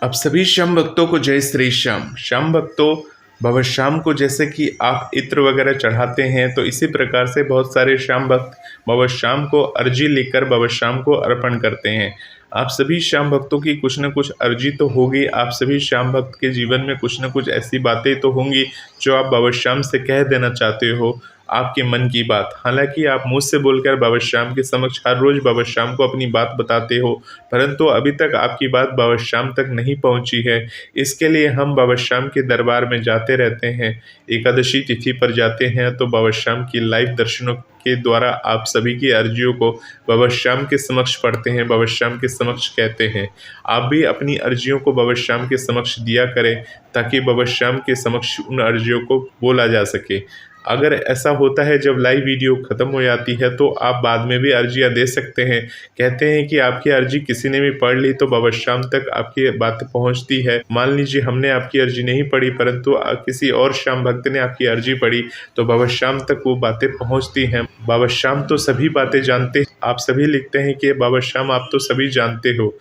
अब सभी श्याम भक्तों को जय श्री श्याम। श्याम भक्तों, बाबा श्याम को जैसे कि आप इत्र वगैरह चढ़ाते हैं, तो इसी प्रकार से बहुत सारे श्याम भक्त बाबा श्याम को अर्जी लेकर बाबा श्याम को अर्पण करते हैं। आप सभी श्याम भक्तों की कुछ न कुछ अर्जी तो होगी। आप सभी श्याम भक्त के जीवन में कुछ न कुछ ऐसी बातें तो होंगी जो आप बाबा श्याम से कह देना चाहते हो, आपके मन की बात। हालांकि आप मुझ से बोलकर बाबा श्याम के समक्ष हर रोज बाबा श्याम को अपनी बात बताते हो, परंतु अभी तक आपकी बात बाबा श्याम तक नहीं पहुंची है। इसके लिए हम बाबा श्याम के दरबार में जाते रहते हैं। एकादशी तिथि पर जाते हैं तो बाबा श्याम की लाइव दर्शनों के द्वारा आप सभी की अर्जियों को बाबा श्याम के समक्ष पढ़ते हैं, बाबा श्याम के समक्ष कहते हैं। आप भी अपनी अर्जियों को बाबा श्याम के समक्ष दिया करें, ताकि बाबा श्याम के समक्ष उन अर्जियों को बोला जा सके। अगर ऐसा होता है जब लाइव वीडियो ख़त्म हो जाती है तो आप बाद में भी अर्जियां दे सकते हैं। कहते हैं कि आपकी अर्जी किसी ने भी पढ़ ली तो बाबा श्याम तक आपकी बात पहुंचती है। मान लीजिए हमने आपकी अर्जी नहीं पढ़ी, परंतु किसी और श्याम भक्त ने आपकी अर्जी पढ़ी, तो बाबा श्याम तक वो बातें पहुँचती हैं। बाबा श्याम तो सभी बातें जानते हैं। आप सभी लिखते हैं कि बाबा श्याम आप तो सभी जानते हो।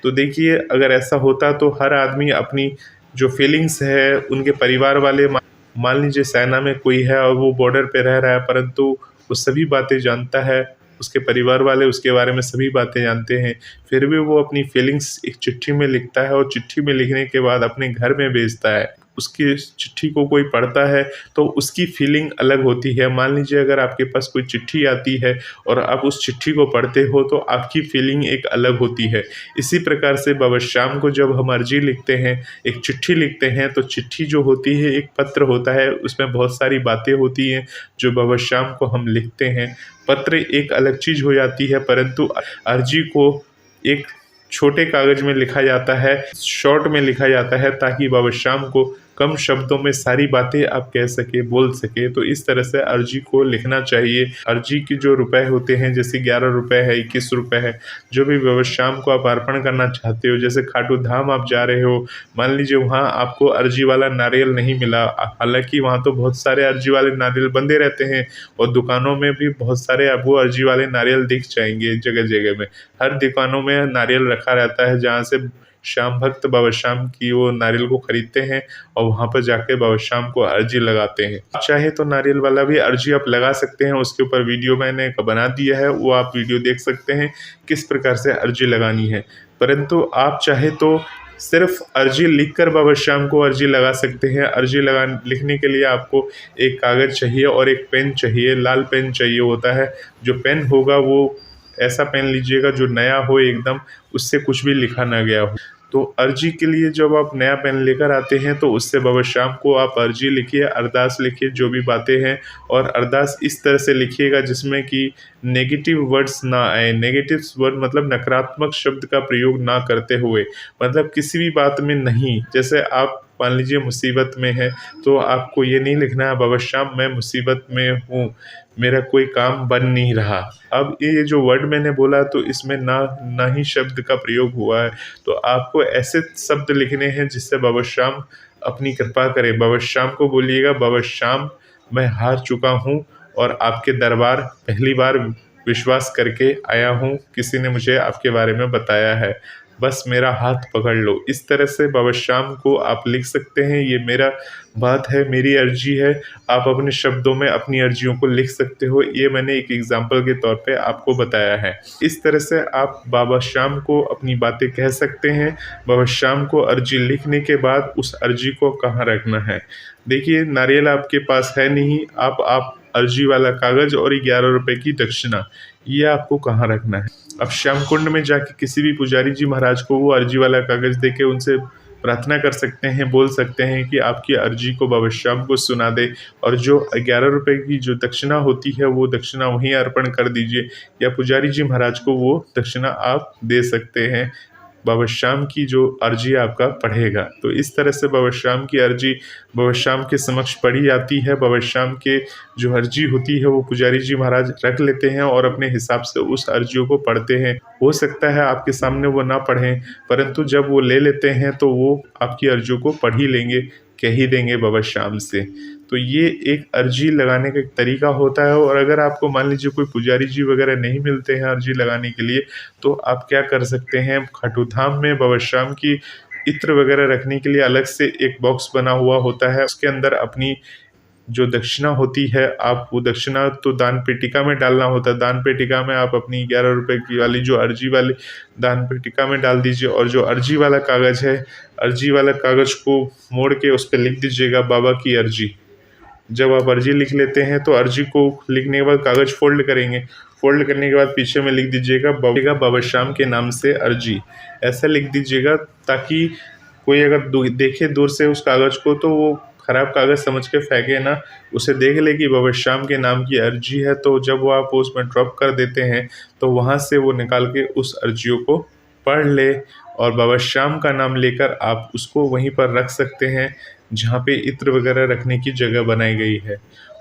तो देखिए, अगर ऐसा होता तो हर आदमी अपनी जो फीलिंग्स है, उनके परिवार वाले, मान लीजिए सेना में कोई है और वो बॉर्डर पे रह रहा है, परंतु वो सभी बातें जानता है, उसके परिवार वाले उसके बारे में सभी बातें जानते हैं, फिर भी वो अपनी फीलिंग्स एक चिट्ठी में लिखता है और चिट्ठी में लिखने के बाद अपने घर में भेजता है। उसकी चिट्ठी को कोई पढ़ता है तो उसकी फीलिंग अलग होती है। मान लीजिए अगर आपके पास कोई चिट्ठी आती है और आप उस चिट्ठी को पढ़ते हो तो आपकी फीलिंग एक अलग होती है। इसी प्रकार से बाबा श्याम को जब हम अर्जी लिखते हैं, एक चिट्ठी लिखते हैं, तो चिट्ठी जो होती है एक पत्र होता है, उसमें बहुत सारी बातें होती हैं जो बाबा श्याम को हम लिखते हैं। पत्र एक अलग चीज़ हो जाती है, परंतु अर्जी को एक छोटे कागज में लिखा जाता है, शॉर्ट में लिखा जाता है, ताकि बाबा श्याम को कम शब्दों में सारी बातें आप कह सके, बोल सके। तो इस तरह से अर्जी को लिखना चाहिए। अर्जी की जो रुपए होते हैं, जैसे 11 रुपए है, 21 रुपए है, जो भी बाबा श्याम को आप अर्पण करना चाहते हो, जैसे खाटू धाम आप जा रहे हो, मान लीजिए वहाँ आपको अर्जी वाला नारियल नहीं मिला, हालांकि वहाँ तो बहुत सारे अर्जी वाले नारियल बंधे रहते हैं और दुकानों में भी बहुत सारे आपको अर्जी वाले नारियल दिख जाएंगे। जगह जगह में हर दुकानों में नारियल रखा रहता है, जहाँ से श्याम भक्त बाबा श्याम की वो नारियल को खरीदते हैं और वहाँ पर जाके बाबा श्याम को अर्जी लगाते हैं। आप चाहे तो नारियल वाला भी अर्जी आप लगा सकते हैं, उसके ऊपर वीडियो मैंने बना दिया है, वो आप वीडियो देख सकते हैं किस प्रकार से अर्जी लगानी है। परंतु आप चाहे तो सिर्फ अर्जी लिखकर बाबा श्याम को अर्जी लगा सकते हैं। अर्जी लिखने के लिए आपको एक कागज़ चाहिए और एक पेन चाहिए, लाल पेन चाहिए होता है। जो पेन होगा वो ऐसा पेन लीजिएगा जो नया हो एकदम, उससे कुछ भी लिखा ना गया हो। तो अर्जी के लिए जब आप नया पेन लेकर आते हैं तो उससे बाबा श्याम को आप अर्जी लिखिए, अरदास लिखिए, जो भी बातें हैं, और अरदास इस तरह से लिखिएगा जिसमें कि नेगेटिव वर्ड्स ना आए। नेगेटिव वर्ड मतलब नकारात्मक शब्द का प्रयोग ना करते हुए, मतलब किसी भी बात में नहीं। जैसे आप मान लीजिए मुसीबत में है तो आपको ये नहीं लिखना है बाबा श्याम मैं मुसीबत में हूँ, मेरा कोई काम बन नहीं रहा। अब ये जो वर्ड मैंने बोला तो इसमें ना ही शब्द का प्रयोग हुआ है, तो आपको ऐसे शब्द लिखने हैं जिससे बाबा श्याम अपनी कृपा करें। बाबा श्याम को बोलिएगा, बाबा श्याम मैं हार चुका हूँ और आपके दरबार पहली बार विश्वास करके आया हूँ, किसी ने मुझे आपके बारे में बताया है, बस मेरा हाथ पकड़ लो। इस तरह से बाबा श्याम को आप लिख सकते हैं। ये मेरा बात है, मेरी अर्जी है। आप अपने शब्दों में अपनी अर्जियों को लिख सकते हो। ये मैंने एक एग्जाम्पल के तौर पे आपको बताया है। इस तरह से आप बाबा श्याम को अपनी बातें कह सकते हैं। बाबा श्याम को अर्जी लिखने के बाद उस अर्जी को कहाँ रखना है, देखिए नारियल आपके पास है नहीं, आप अर्जी वाला कागज़ और 11 रुपए की दक्षिणा, ये आपको कहाँ रखना है। अब श्याम कुंड में जाके किसी भी पुजारी जी महाराज को वो अर्जी वाला कागज़ देके उनसे प्रार्थना कर सकते हैं, बोल सकते हैं कि आपकी अर्जी को बाबा श्याम को सुना दे, और जो 11 रुपए की जो दक्षिणा होती है वो दक्षिणा वहीं अर्पण कर दीजिए, या पुजारी जी महाराज को वो दक्षिणा आप दे सकते हैं। बाबा श्याम की जो अर्जी आपका पढ़ेगा, तो इस तरह से बाबा श्याम की अर्जी बाबा श्याम के समक्ष पढ़ी जाती है। बाबा श्याम के जो अर्जी होती है वो पुजारी जी महाराज रख लेते हैं और अपने हिसाब से उस अर्जियों को पढ़ते हैं। हो सकता है आपके सामने वो ना पढ़ें, परंतु जब वो ले लेते हैं तो वो आपकी अर्जियों को पढ़ ही लेंगे, कह ही देंगे बाबा श्याम से। तो ये एक अर्जी लगाने का एक तरीका होता है। और अगर आपको मान लीजिए कोई पुजारी जी वगैरह नहीं मिलते हैं अर्जी लगाने के लिए, तो आप क्या कर सकते हैं, खाटू धाम में बाबा श्याम की इत्र वगैरह रखने के लिए अलग से एक बॉक्स बना हुआ होता है, उसके अंदर अपनी जो दक्षिणा होती है, आप वो दक्षिणा तो दान पेटिका में डालना होता है। दान पेटिका में आप अपनी 11 रुपए की वाली जो अर्जी वाली दान पेटिका में डाल दीजिए, और जो अर्जी वाला कागज़ है, अर्जी वाला कागज़ को मोड़ के उस पे लिख दीजिएगा बाबा की अर्जी। जब आप अर्जी लिख लेते हैं तो अर्जी को लिखने के बाद कागज़ फोल्ड करेंगे। फोल्ड करने के बाद पीछे में लिख दीजिएगा बाबा श्याम के नाम से अर्जी, ऐसा लिख दीजिएगा, ताकि कोई अगर देखे दूर से उस कागज़ को तो वो ख़राब कागज़ समझ के फेंके ना, उसे देख ले कि बाबा श्याम के नाम की अर्जी है। तो जब वो आप उसमें ड्रॉप कर देते हैं तो वहाँ से वो निकाल के उस अर्जियों को पढ़ ले, और बाबा श्याम का नाम लेकर आप उसको वहीं पर रख सकते हैं जहाँ पे इत्र वगैरह रखने की जगह बनाई गई है।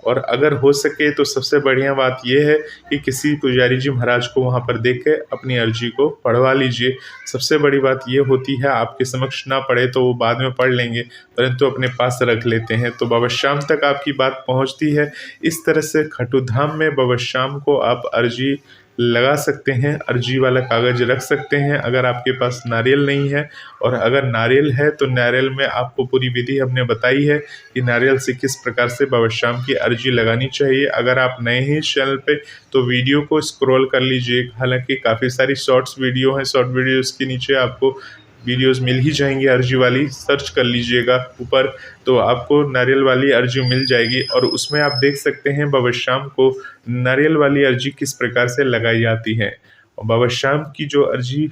और अगर हो सके तो सबसे बढ़िया बात यह है कि किसी पुजारी जी महाराज को वहाँ पर देख के अपनी अर्जी को पढ़वा लीजिए। सबसे बड़ी बात ये होती है, आपके समक्ष ना पढ़े तो वो बाद में पढ़ लेंगे, परंतु अपने पास रख लेते हैं तो बाबा श्याम तक आपकी बात पहुँचती है। इस तरह से खाटू धाम में बाबा श्याम को आप अर्जी लगा सकते हैं, अर्जी वाला कागज़ रख सकते हैं अगर आपके पास नारियल नहीं है। और अगर नारियल है तो नारियल में आपको पूरी विधि हमने बताई है कि नारियल से किस प्रकार से बाबा श्याम की अर्जी लगानी चाहिए। अगर आप नए हैं इस चैनल पे तो वीडियो को स्क्रॉल कर लीजिए, हालांकि काफ़ी सारी शॉर्ट्स वीडियो हैं, शॉर्ट वीडियोज़ के नीचे आपको वीडियोज़ मिल ही जाएंगी अर्जी वाली, सर्च कर लीजिएगा ऊपर तो आपको नारियल वाली अर्जी मिल जाएगी। और उसमें आप देख सकते हैं बाबा श्याम को नारियल वाली अर्जी किस प्रकार से लगाई जाती है। और बाबा श्याम की जो अर्जी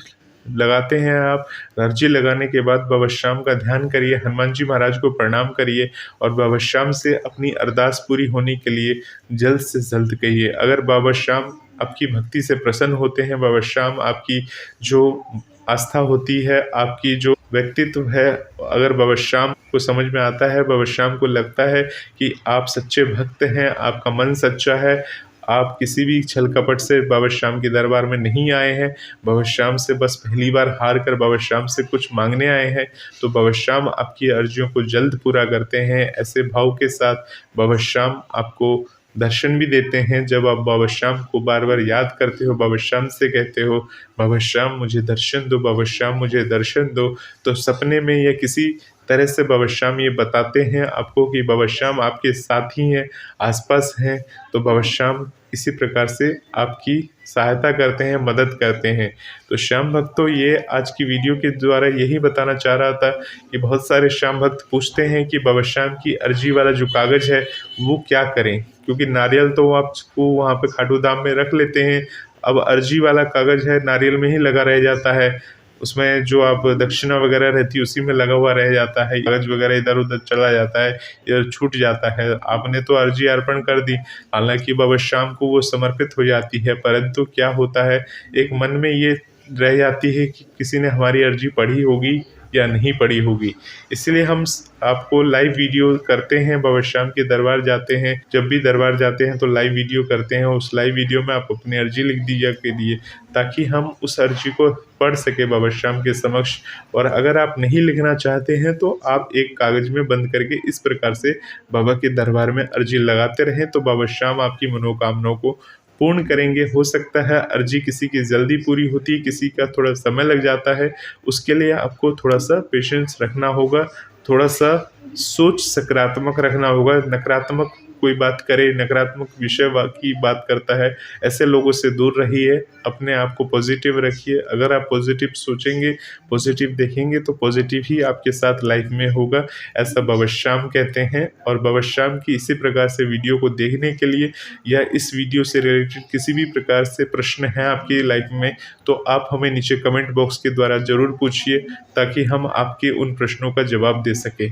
लगाते हैं आप, अर्जी लगाने के बाद बाबा श्याम का ध्यान करिए, हनुमान जी महाराज को प्रणाम करिए और बाबा श्याम से अपनी अरदास पूरी होने के लिए जल्द से जल्द कहिए। अगर बाबा श्याम आपकी भक्ति से प्रसन्न होते हैं, बाबा श्याम आपकी जो आस्था होती है, आपकी जो व्यक्तित्व है, अगर बाबा श्याम को समझ में आता है, बाबा श्याम को लगता है कि आप सच्चे भक्त हैं, आपका मन सच्चा है, आप किसी भी छल कपट से बाबा श्याम के दरबार में नहीं आए हैं, बाबा श्याम से बस पहली बार हार कर बाबा श्याम से कुछ मांगने आए हैं, तो बाबा श्याम आपकी अर्जियों को जल्द पूरा करते हैं। ऐसे भाव के साथ बाबा श्याम आपको दर्शन भी देते हैं। जब आप बाबा श्याम को बार बार याद करते हो, बाबा श्याम से कहते हो बाबा श्याम मुझे दर्शन दो, बाबा श्याम मुझे दर्शन दो, तो सपने में या किसी तरह से बाबा श्याम ये बताते हैं आपको कि बाबा श्याम आपके साथ ही हैं, आसपास हैं। तो बाबा श्याम इसी प्रकार से आपकी सहायता करते हैं, मदद करते हैं। तो श्याम भक्तों, ये आज की वीडियो के द्वारा यही बताना चाह रहा था कि बहुत सारे श्याम भक्त पूछते हैं कि बाबा श्याम की अर्जी वाला जो कागज़ है वो क्या करें, क्योंकि नारियल तो आपको वहाँ पे खाटू धाम में रख लेते हैं, अब अर्जी वाला कागज़ है नारियल में ही लगा रह जाता है, उसमें जो आप दक्षिणा वगैरह रहती है उसी में लगा हुआ रह जाता है, कागज वगैरह इधर उधर चला जाता है, इधर छूट जाता है। आपने तो अर्जी अर्पण कर दी, हालांकि बाबा श्याम को वो समर्पित हो जाती है, परंतु क्या होता है एक मन में ये रह जाती है कि किसी ने हमारी अर्जी पढ़ी होगी या नहीं पढ़ी होगी। इसलिए हम आपको लाइव वीडियो करते हैं, बाबा श्याम के दरबार जाते हैं, जब भी दरबार जाते हैं तो लाइव वीडियो करते हैं। उस लाइव वीडियो में आप अपनी अर्जी लिख दीजिए के लिए, ताकि हम उस अर्जी को पढ़ सके बाबा श्याम के समक्ष। और अगर आप नहीं लिखना चाहते हैं तो आप एक कागज़ में बंद करके इस प्रकार से बाबा के दरबार में अर्जी लगाते रहें, तो बाबा श्याम आपकी मनोकामनाओं को पूर्ण करेंगे। हो सकता है अर्जी किसी की जल्दी पूरी होती है, किसी का थोड़ा समय लग जाता है, उसके लिए आपको थोड़ा सा पेशेंस रखना होगा, थोड़ा सा सोच सकारात्मक रखना होगा। नकारात्मक कोई बात करे, नकारात्मक विषय की बात करता है, ऐसे लोगों से दूर रहिए, अपने आप को पॉजिटिव रखिए। अगर आप पॉजिटिव सोचेंगे, पॉजिटिव देखेंगे तो पॉजिटिव ही आपके साथ लाइफ में होगा, ऐसा बाबा श्याम कहते हैं। और बाबा श्याम की इसी प्रकार से वीडियो को देखने के लिए या इस वीडियो से रिलेटेड किसी भी प्रकार से प्रश्न है आपकी लाइफ में, तो आप हमें नीचे कमेंट बॉक्स के द्वारा ज़रूर पूछिए, ताकि हम आपके उन प्रश्नों का जवाब दे सकें।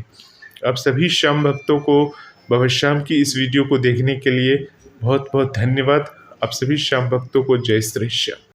आप सभी श्याम भक्तों को बाबा श्याम की इस वीडियो को देखने के लिए बहुत बहुत धन्यवाद। आप सभी श्याम भक्तों को जय श्री श्याम।